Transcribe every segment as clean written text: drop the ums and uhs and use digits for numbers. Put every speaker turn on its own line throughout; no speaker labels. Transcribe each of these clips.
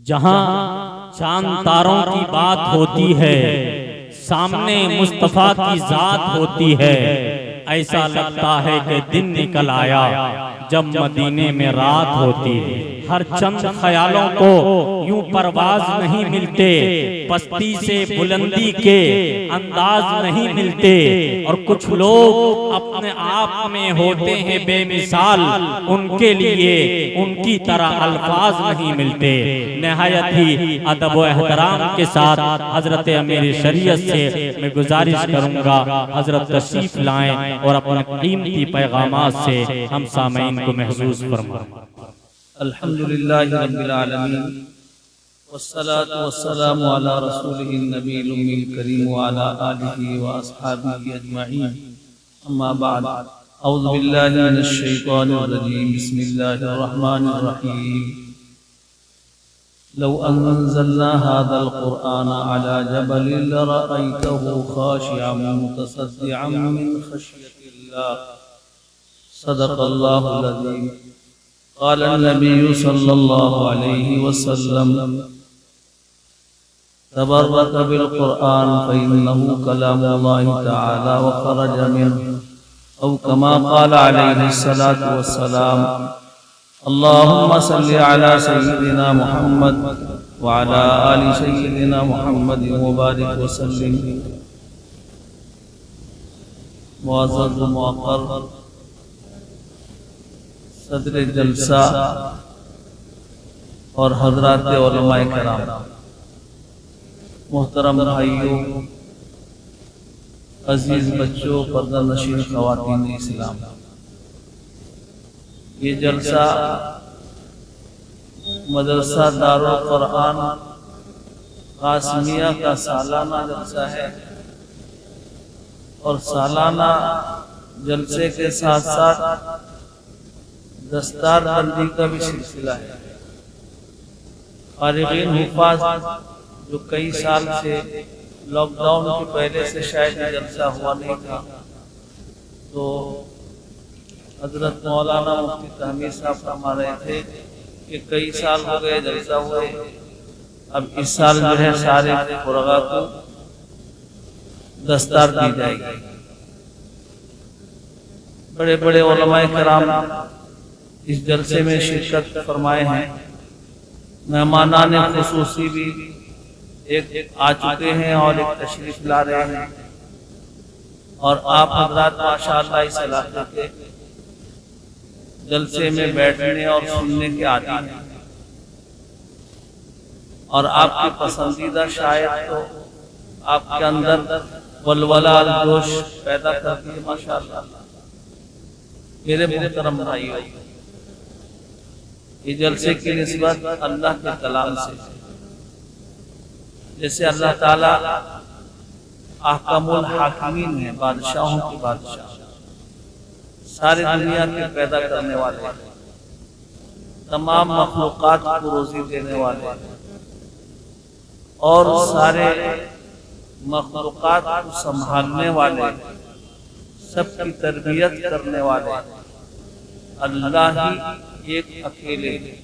جہاں چاند تاروں کی بات ہوتی ہے، سامنے مصطفیٰ کی ذات ہوتی ہے، ایسا لگتا ہے کہ دن نکل آیا جب مدینے میں رات ہوتی ہے۔ ہر چند خیالوں کو یوں پرواز نہیں ملتے، پستی سے بلندی کے انداز نہیں ملتے، اور کچھ لوگ اپنے آپ میں ہوتے ہیں بے مثال، ان کے لیے ان کی طرح الفاظ نہیں ملتے۔ نہایت ہی ادب و احترام کے ساتھ حضرت امیر شریعت سے میں گزارش کروں گا حضرت تشریف لائیں اور اپنے قیمتی پیغامات سے ہم سامعین کو محظوظ فرمائیں۔
الحمدللہ رب العالمین والصلاة والسلام علی رسولہ النبی الأمی الکریم وعلی آلہ واصحابہ اجمعین، اما بعد، اعوذ باللہ من الشیطان الرجیم، بسم اللہ الرحمن الرحیم۔ لو انزلنا هذا القرآن على جبل لرأيته خاشعا متصدعا من خشية الله، صدق الله العظيم۔ قال النبي صلى الله عليه وسلم: تبرك بالقرآن فإنه كلام الله تعالى وخرج منه، أو كما قال عليه الصلاة والسلام: اللهم صل على سيدنا محمد وعلى آل سيدنا محمد وبارك وسلم۔ معزز و موقر صدر جلسہ اور حضرات علماء کرام، محترم بھائیوں، عزیز بچوں، پردہ نشین خواتین اسلام، یہ جلسہ مدرسہ دارالقرآن قاسمیہ کا سالانہ جلسہ ہے، اور سالانہ جلسے کے ساتھ ساتھ دستار بندی کا بھی سلسلہ ہے۔ فارغین حفاظ جو کئی سال سے لاک ڈاؤن کے پہلے سے شاید جلسہ ہوا نہیں تھا، تو حضرت مولانا مفتی تحمید صاحب فرما رہے تھے کہ کئی سال ہو گئے جلسہ ہوئے، اب اس سال جو ہے سارے فرغا کو دستار دی جائے گی۔ بڑے بڑے علماء کرام اس جلسے میں شرکت فرمائے ہیں، مہمانان خصوصی بھی ایک آ چکے ہیں اور ایک تشریف لا رہے ہیں، اور آپ حضرات ماشاءاللہ اس علاقے کے جلسے میں بیٹھنے اور سننے کے عادی ہیں، اور آپ کی پسندیدہ شاعر تو آپ کے اندر ولولہ جوش پیدا کرتی ہے ماشاءاللہ۔ میرے محترم بھائیوں، یہ جلسے کی نسبت اللہ کے کلام سے، جیسے اللہ تعالیٰ احکم الحاکمین ہیں، بادشاہوں کے بادشاہ، ساری دنیا کے پیدا کرنے والے، تمام مخلوقات کو روزی دینے والے، اور سارے مخلوقات کو سنبھالنے والے، سب کی تربیت کرنے والے اللہ ہی ایک اکیلے ہیں۔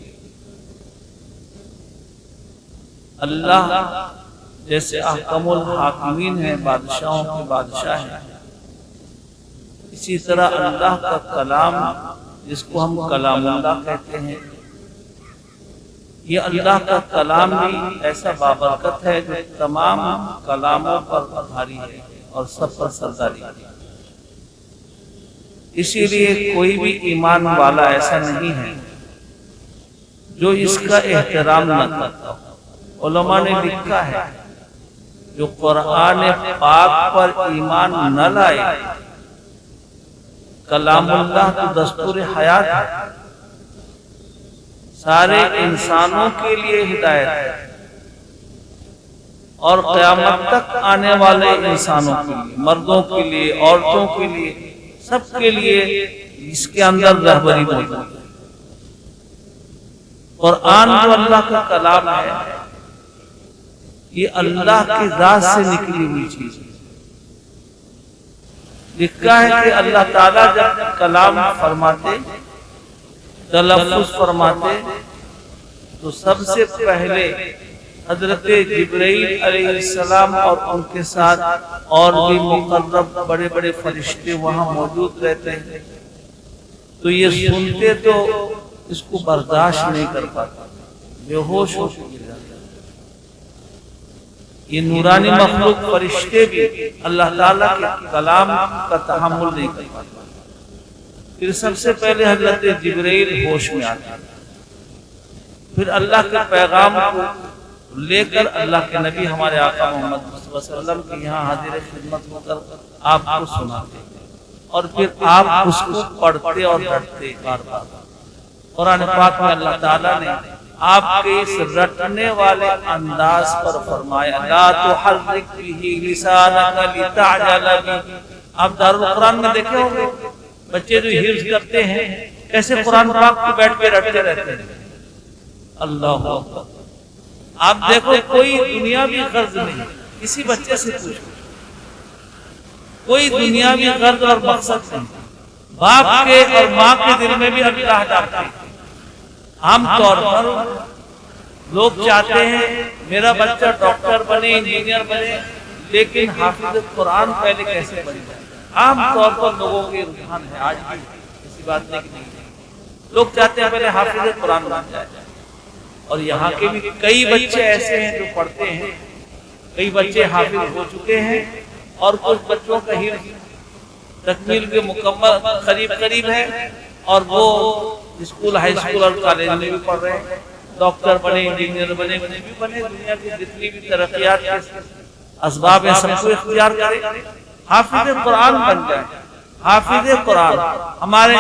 اللہ جیسے احکم الحاکمین ہیں، بادشاہوں کے بادشاہ ہیں، اسی طرح اللہ کا کلام، جس کو ہم کلام اللہ کہتے ہیں، یہ اللہ کا کلام بھی ایسا بابرکت ہے جو تمام کلاموں پر بھاری ہے اور سب پر سرداری ہے۔ اسی لیے کوئی بھی ایمان والا ایسا نہیں ہے جو اس کا احترام نہ کرتا ہو۔ علماء نے لکھا ہے جو قرآن پاک پر ایمان نہ لائے، کلام اللہ تو دستور حیات ہے، سارے انسانوں کے لیے ہدایت ہے، اور قیامت تک آنے والے انسانوں کے لیے، مردوں کے لیے، عورتوں کے لیے، سب کے لیے اس کے اندر رہبری موجود ہے۔ قرآن جو اللہ کا کلام ہے، یہ اللہ کی ذات سے نکلی ہوئی چیز ہے۔ لکھا ہے کہ اللہ تعالیٰ جب کلام فرماتے، تلفظ فرماتے، تو سب سے پہلے حضرت جبرائیل علیہ السلام اور ان کے ساتھ اور بھی مقرب بڑے بڑے فرشتے وہاں موجود رہتے ہیں، تو یہ سنتے تو اس کو برداشت نہیں کر پاتا، بے ہوش ہو چکے جاتے۔ یہ نورانی مخلوق فرشتے بھی اللہ تعالیٰ کے کلام کا تحمل نہیں کر پاتے۔ پھر سب سے پہلے حضرت جبرائیل ہوش میں آتے ہیں، پھر اللہ کے پیغام کو لے کر اللہ کے نبی ہمارے آقا محمد صلی اللہ علیہ وسلم کے یہاں حاضر خدمت ہو کر آپ کو سناتے اور پھر آپ اس کو پڑھتے اور پڑھتے بار بار۔ قرآن پاک میں اللہ تعالیٰ نے آپ کے اس رٹنے والے انداز پر فرمایا لا تحرک به لسانک لتعجل به۔ آپ دارالقرآن میں دیکھے ہوں گے بچے جو حفظ کرتے ہیں کیسے قرآن پاک کو بیٹھ کے رٹتے رہتے ہیں۔ اللہ اکبر، آپ دیکھو کوئی دنیاوی غرض نہیں، کسی بچے سے پوچھو، کوئی دنیاوی غرض اور مقصد نہیں، باپ کے اور ماں کے دل میں بھی اللہ ڈالتے ہیں۔ عام طور پر لوگ چاہتے ہیں میرا بچہ ڈاکٹر بنے، انجینئر بنے، لیکن حافظ قرآن پہلے کیسے بن جائے۔ عام طور پر لوگوں کے رجحان ہے، آج بھی ایسی بات نہیں ہے، لوگ چاہتے ہیں پہلے حافظ قرآن بن جائے۔ اور یہاں کے بھی کئی بچے ایسے ہیں جو پڑھتے ہیں، کئی بچے حافظ ہو چکے ہیں اور کچھ بچوں کا حفظ تکمیل کے مکمل قریب ہے اور وہ اسکول، ہائی اسکول اور کالج میں بھی پڑھ رہے ہیں، ڈاکٹر بنے، انجینئر بنے، دنیا کی جتنی بھی ترقیات کے اسباب ہیں سب کو اختیار کریں، حافظ قرآن بن جائیں۔ حافظ قرآن ہمارے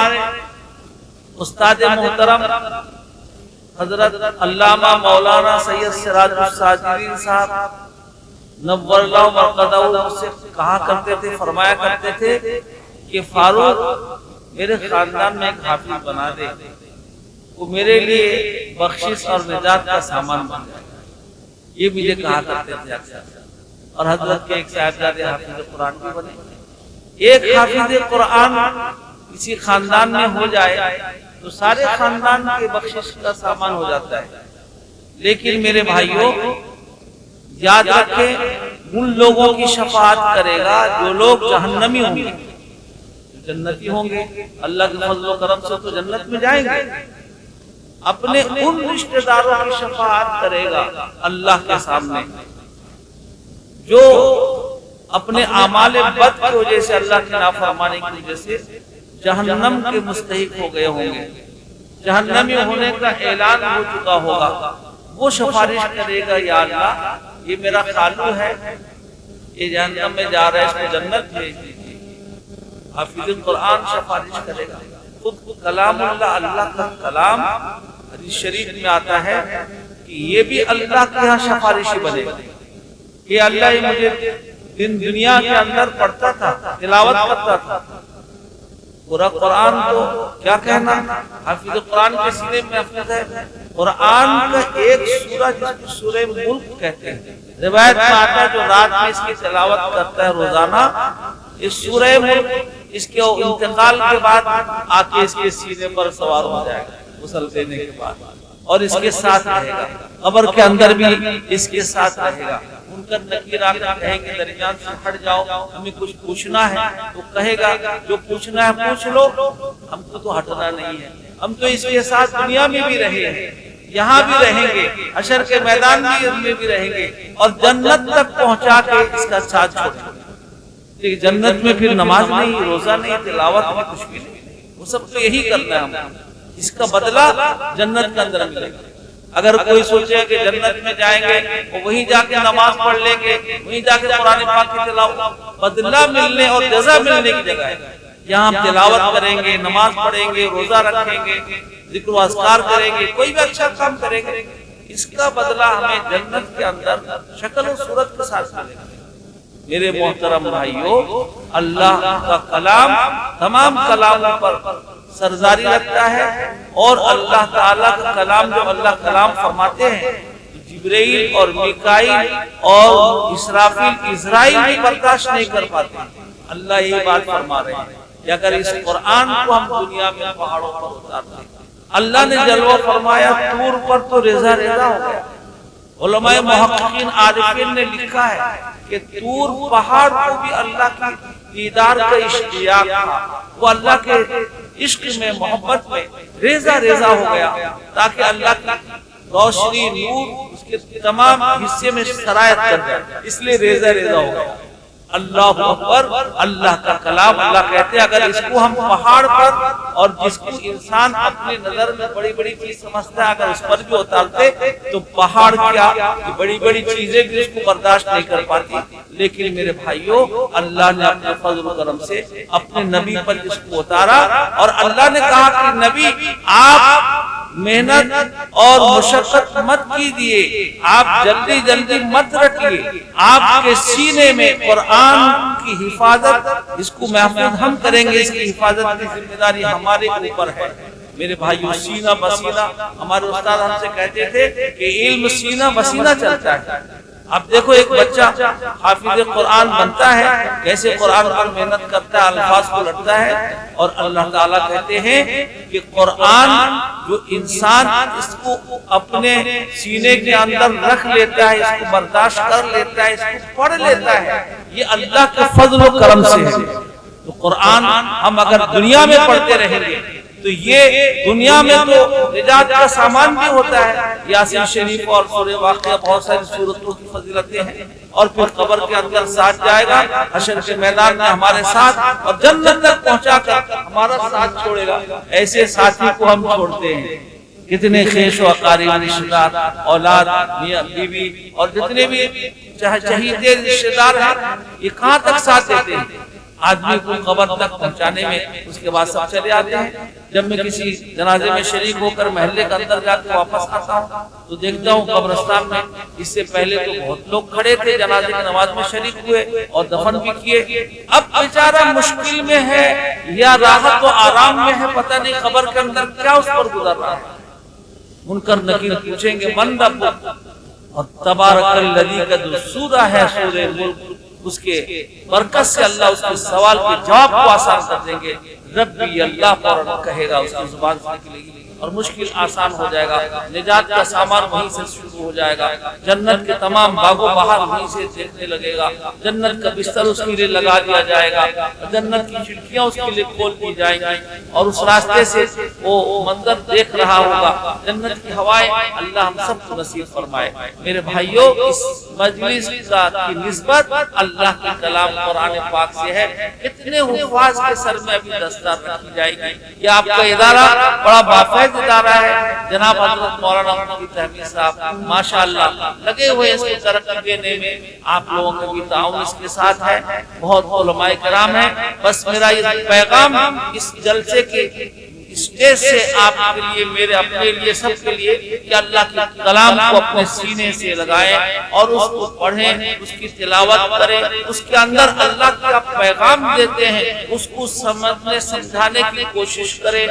استاد محترم حضرت علامہ مولانا سید سراج الساجدین صاحب نور اللہ مرقدہ سے کہا کرتے تھے، فرمایا کرتے تھے کہ فاروق میرے خاندان میں ایک حافظ بنا دے، وہ میرے لیے بخشش اور نجات کا سامان بن جائے، یہ مجھے کہا کرتے تھے اکثر۔ اور حضرت کے ایک صاحبزادے حافظ قرآن بھی بنے۔ ایک حافظ قرآن کسی خاندان میں ہو جائے تو سارے خاندان کے بخشش کا سامان ہو جاتا ہے۔ لیکن میرے بھائیوں یاد رکھیں، ان لوگوں کی شفاعت کرے گا جو لوگ جہنمی ہوں گے، جنتی ہوں گے، اللہ کے فضل و کرم سے تو جنت میں جائیں گے، اپنے ان رشتہ داروں کی شفاعت کرے گا اللہ کے سامنے جو اپنے اعمال بد کی وجہ سے، اللہ کی نافرمانی کی وجہ سے جہنم کے مستحق ہو گئے ہوں گے، جہنمی ہونے کا اعلان ہو چکا ہوگا۔ وہ سفارش کرے گا یا اللہ یہ میرا خالو ہے، یہ جہنم میں جا رہا ہے، اس کو جنت بھیج دیجیے۔ حافظ قرآن سفارش کرے گا۔ خود کلام اللہ کا کلام حدیث شریف میں آتا ہے کہ یہ بھی اللہ کے ہاں سفارشی بنے گا کہ اللہ یہ مجھے دنیا کے اندر پڑھتا تھا، تلاوت کرتا تھا، پورا قرآن تو کیا کہنا، حافظ قرآن کے سینے میں محفوظ ہے۔ قرآن کا ایک سورہ جس کو سورہ ملک کہتے ہیں، روایت میں آتا ہے جو رات میں اس کی تلاوت کرتا ہے روزانہ، اس سورہ ملک اس کے انتقال کے بعد آ کے اس کے سینے پر سوار ہو جائے گا غسل دینے کے بعد، اور اس کے ساتھ رہے گا، قبر کے اندر بھی اس کے ساتھ رہے گا۔ منکر نکیر آ کر کہیں گے درمیان سے ہٹ جاؤ، ہمیں کچھ پوچھنا ہے، تو کہے گا جو پوچھنا ہے پوچھ لو، ہم کو تو ہٹنا نہیں ہے، ہم تو اس کے ساتھ دنیا میں بھی رہے ہیں، یہاں بھی رہیں گے، حشر کے میدان میں بھی رہیں گے، اور جنت تک پہنچا کے اس کا ساتھ چھوڑیں گے۔ جنت میں پھر نماز نہیں، روزہ نہیں، تلاوت نہیں، کچھ بھی نہیں، وہ سب تو یہی کرنا ہے ہم کو، اس کا بدلہ جنت کے اندر ملے گا۔ اگر کوئی سوچے کہ جنت میں جائیں گے اور وہیں جا کے نماز پڑھ لیں گے، وہیں جا کے قرآن پاک کی تلاوت، بدلہ ملنے اور جزا ملنے کی جگہ ہے، یہاں ہم تلاوت کریں گے، نماز پڑھیں گے، روزہ رکھیں گے، ذکر و اذکار کریں گے، کوئی بھی اچھا کام کریں گے، اس کا بدلہ ہمیں جنت کے اندر شکل و صورت کے ساتھ ملے گا۔ میرے محترم بھائیوں، اللہ کا کلام تمام کلاموں پر سرزاری رکھتا ہے، اور اللہ تعالیٰ کا کلام جو اللہ کلام فرماتے ہیں، جبرائیل اور میکائیل اور اسرافیل اسرائیل بھی برداشت نہیں کر پاتے۔ اللہ یہ بات فرما رہے ہیں کہ اگر اس قرآن کو ہم دنیا میں پہاڑوں پر اتار دیں، اللہ نے جلوہ فرمایا طور پر تو ریزہ ریزہ ہو گیا۔ علماء محققین عارفین نے لکھا ہے کہ طور پہاڑ کو بھی اللہ کی دیدار کا اشتیاق تھا، وہ اللہ کے عشق میں محبت میں ریزہ ریزہ ہو گیا تاکہ اللہ کی روشنی نور اس کے تمام حصے میں سرایت کر جائے، اس لیے ریزہ ریزہ ہو گیا۔ اللہ اکبر، اللہ کا کلام۔ اللہ کہتے ہیں اگر اس کو ہم پہاڑ پر اور جس کو انسان اپنی نظر میں بڑی بڑی چیز سمجھتا ہے اگر اس پر بھی اتارتے تو پہاڑ کیا بڑی بڑی چیزیں بھی اس کو برداشت نہیں کر پاتی۔ لیکن میرے بھائیوں، اللہ نے اپنے فضل و کرم سے اپنے نبی پر اس کو اتارا، اور اللہ نے کہا کہ نبی آپ محنت اور مشقت مت کیجیے، آپ جلدی جلدی مت رکھیے، آپ کے سینے میں قرآن کی حفاظت، اس کو محفوظ ہم کریں گے، اس کی حفاظت کی ذمہ داری ہمارے اوپر ہے۔ میرے بھائیو، سینہ بسینہ، ہمارے استاد ہم سے کہتے تھے کہ علم سینہ بسینہ چلتا ہے۔ اب دیکھو ایک بچہ حافظ قرآن بنتا ہے، کیسے قرآن پر محنت کرتا ہے، الفاظ کو لڑتا ہے، اور اللہ تعالیٰ کہتے ہیں کہ قرآن جو انسان اس کو اپنے سینے کے اندر رکھ لیتا ہے، اس کو برداشت کر لیتا ہے، اس کو پڑھ لیتا ہے، یہ اللہ کے فضل و کرم سے ہے۔ تو قرآن ہم اگر دنیا میں پڑھتے رہیں گے تو یہ دنیا میں تو نجات کا سامان بھی ہوتا ہے، یاسین شریف اور سورہ واقعہ بہت ساری سورتوں کی فضیلتیں ہیں، اور پھر قبر کے اندر ساتھ جائے گا، حشر کے میدان میں ہمارے ساتھ، اور جنت تک پہنچا کر ہمارا ساتھ چھوڑے گا۔ ایسے ساتھی کو ہم چھوڑتے ہیں۔ کتنے خیش و اقارب، رشتہ دار، اولاد، میاں بیوی، اور جتنے بھی چہیتے رشتہ دار ہیں، یہ کہاں تک ساتھ دیتے ہیں؟ آدمی کو قبر تک پہنچانے میں، اس کے بعد سب چلے آتے ہیں۔ جب میں کسی جنازے میں شریک ہو کر محلے کے اندر جا کے واپس آتا ہوں تو دیکھتا ہوں قبرستان میں اس سے پہلے تو بہت لوگ کھڑے تھے، جنازے کی نماز میں شریک ہوئے اور دفن بھی کیے۔ اب بیچارہ مشکل میں ہے یا راحت و آرام میں ہے، پتہ نہیں قبر کے اندر کیا اس پر گزر رہا ہے۔ منکر نکیر پوچھیں گے من ربک، اور تبارک الذی کا جو سورہ ہے سورہ ملک، اس کے برکت سے اللہ اس کے سوال کے جواب کو آسان کر دیں گے۔ ربی، اللہ فوراً کہے گا، اس کی زبان سے نکلے گی، اور مشکل آسان ہو جائے گا۔ نجات کا سامان وہیں سے شروع ہو جائے گا، جنت کے تمام باغ و بہار وہیں سے دیکھنے لگے گا، جنت کا بستر اس کے لیے لگا دیا جائے گا، جنت کی کھڑکیاں اس کے لیے کھول دی جائیں گی، اور اس راستے سے وہ منظر دیکھ رہا ہوگا۔ جنت کی ہوائیں اللہ ہم سب کو نصیب فرمائے۔ میرے بھائیوں، اس مجلس کی نسبت اللہ کے کلام قرآن پاک سے ہے۔ کتنے حفاظ کے سر میں ابھی دستار رکھی جائے گی۔ یہ آپ کا ادارہ بڑا بافیض ادارہ ہے، جناب حضرت مولانا مفتی تحمید صاحب ماشاءاللہ لگے ہوئے اس کو ترقی دینے میں، آپ لوگوں کا بھی تعاون اس کے ساتھ ہے، بہت علماء کرام ہیں۔ بس میرا یہ پیغام اس جلسے کے اسٹیج سے آپ کے لیے، میرے اپنے لیے، سب کے لیے، کہ اللہ کے کلام کو اپنے سینے سے لگائیں اور اس کو پڑھیں، اس کی تلاوت کریں، اس کے اندر اللہ کا پیغام دیتے ہیں اس کو سمجھنے سمجھانے کی کوشش کریں۔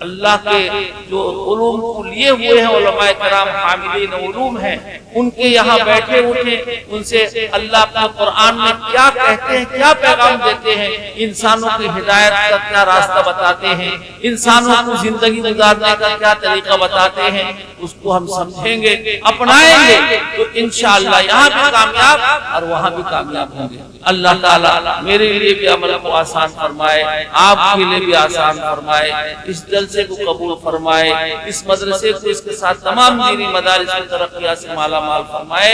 اللہ کے جو علوم کو لیے ہوئے ہیں علماء کرام، حاملین علوم ہیں، ان کے یہاں بیٹھے اٹھے، ان سے اللہ اپنے قرآن میں کیا کہتے ہیں، کیا پیغام دیتے ہیں، انسانوں کی ہدایت کا کیا راستہ بتاتے ہیں، انسانوں کو زندگی گزارنے کا کیا طریقہ بتاتے ہیں، اس کو ہم سمجھیں گے، اپنائیں گے تو انشاءاللہ یہاں بھی کامیاب اور وہاں بھی کامیاب ہوں گے۔ اللہ تعالیٰ میرے لیے بھی عمل کو آسان فرمائے، آپ کے لیے بھی آسان فرمائے، اس جلسے کو قبول فرمائے، اس مدرسے کو اس کے ساتھ تمام دینی مدارس کی ترقیات سے مالا مال فرمائے،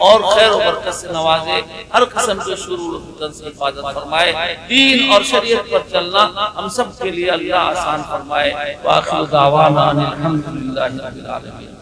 اور خیر و برکت سے نوازے، ہر قسم کے شرور و فتن سے حفاظت فرمائے، دین اور شریعت پر چلنا ہم سب کے لیے اللہ آسان فرمائے۔ وآخر دعوانا ان الحمدللہ رب العالمین۔